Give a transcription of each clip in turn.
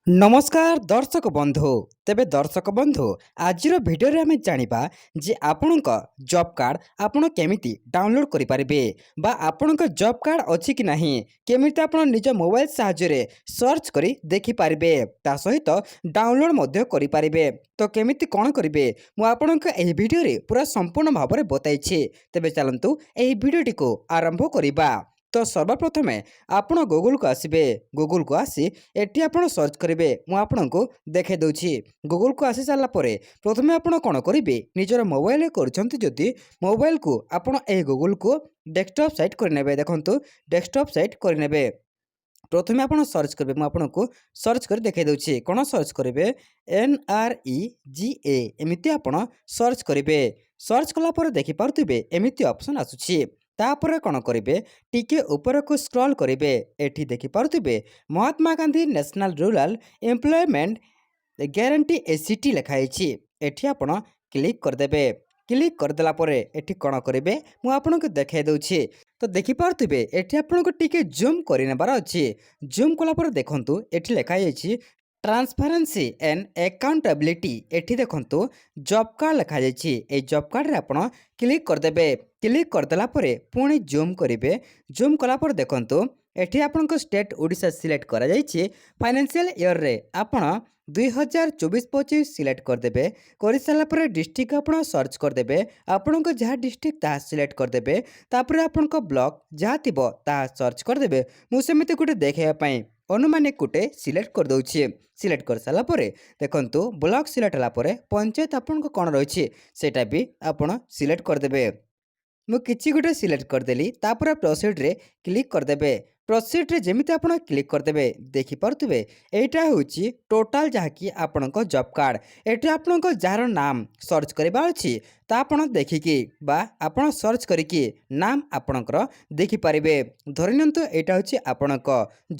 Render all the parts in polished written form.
नमस्कार दर्शक बंधु तेबे दर्शक बंधु आज भिडियो आम जाना जे आपण जॉब कार्ड आपण केमिति डाउनलोड करें बा आपण जॉब कार्ड अच्छी कि नहीं केमिति आप निज मोबाइल साहाय्य सर्च करी देखि पारिबे ता सहित डाउनलोड करें तो केमिति कौन करेंगे मुझे भिडियो पूरा संपूर्ण भाव में बताई तेबे चलतु यह भिडियोटी को आरंभ करवा। तो सर्वप्रथम आपण गूगल को आसबे गूगल को आसी एटी आपण सर्च करेंगे मुझे देखे दूची गूगल को आसी सारा प्रथम आपण कौन करेंगे निजर मोबाइल करदी मोबाइल को आपण गूगल को डेस्कटॉप साइट करने देखूँ डेस्कटॉप साइट करने प्रथम आप सर्च करेंगे मुझे सर्च कर देखे दूची कौन सर्च करेंगे NREGA एमती आप सर्च करेंगे सर्च कलापर देखिपे एमती ऑप्शन आसूची तापर कौन करेंगे टिके ऊपर को स्क्रॉल करेंगे एठी देखिपे Mahatma Gandhi national rural employment guarantee ACT लिखाई एठी आप क्लिक करदे क्लिक करदेला एठी कौन करेंगे मुझे देखे दूची तो देखिपे एठी आपको टिके जूम कर अच्छी जूम कलापर देखूँ एठी लिखाई ट्रांसपेरेंसी एंड अकाउंटेबिलिटी एठी देखंतु जॉब कार्ड लिखा जाइए जॉब कार्ड रे आपण क्लिक करदेबे क्लिक करदेला पुणी जूम करेंगे जूम कलापर देखंतु एठी आपन स्टेट ओडिशा सिलेक्ट करा जाइए फाइनेंशियल ईयर रे आपण 2024-25 सिलेक्ट करदेबे कर सारापर डिस्ट्रिक्ट आप सर्च करदेबे आपण जहाँ डिस्ट्रिक्ट ता सिलेक्ट करदेबे तापर आपण ब्लॉक जहाँ थी सर्च करदेबे मुझे गोटे देखापी अनुमानिक गोटे सिलेक्ट कर दूची सिलेक्ट कर सारापर देखंतु ब्लॉक सिलेक्ट होगापर पंचायत आपन कौन रही सेटा भी आपन सिलेक्ट करदेबे मुझे गोटे सिलेक्ट करदेली तापर प्रोसीड रे क्लिक करदेबे प्रोसीड रे जेमिति आपण क्लिक करदेबे देखिपे एटा होची टोटाल जहाँकि आपण जॉब कार्ड एटी आपण जार नाम सर्च करवा अच्छी ता आपण देखिकी बा आपण सर्च करिकी नाम आपणकर देखिपारे धरनियंतु एटा होची आपण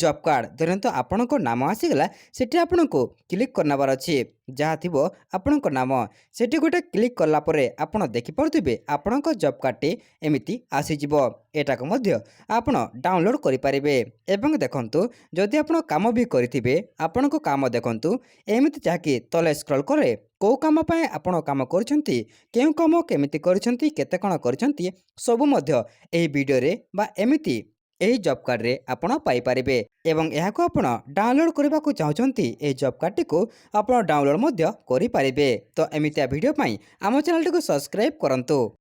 जॉब कार्ड धरनियंतु आपण नाम आसीगला सेठी आपण को क्लिक करनाबार अच्छी जहाँ थी आपण नाम सेठी गोटे क्लिक कला परे आपण देखिपे आपण जॉब कार्डटी एमिति आसीजिव एटाक मध्य आपण डाउनलोड करें एवं देखंतु जदि आपण काम भी करेंगे आपण काम देखंतु एमिति जहाँकि तले स्क्रॉल करे कौ काम आपण काम करछंती केउ काम केमिति करछंती केते कण करछंती सबु मध्य एही वीडियो रे बा एमिति एही जॉब कार्ड रे आपण पाई परिबे एवं एहा को आपण डाउनलोड करबा को चाहछंती एही जॉब कार्ड को आपण डाउनलोड मध्य करि परिबे। तो एमितिया वीडियो पई आम चैनल को सब्सक्राइब करंतु।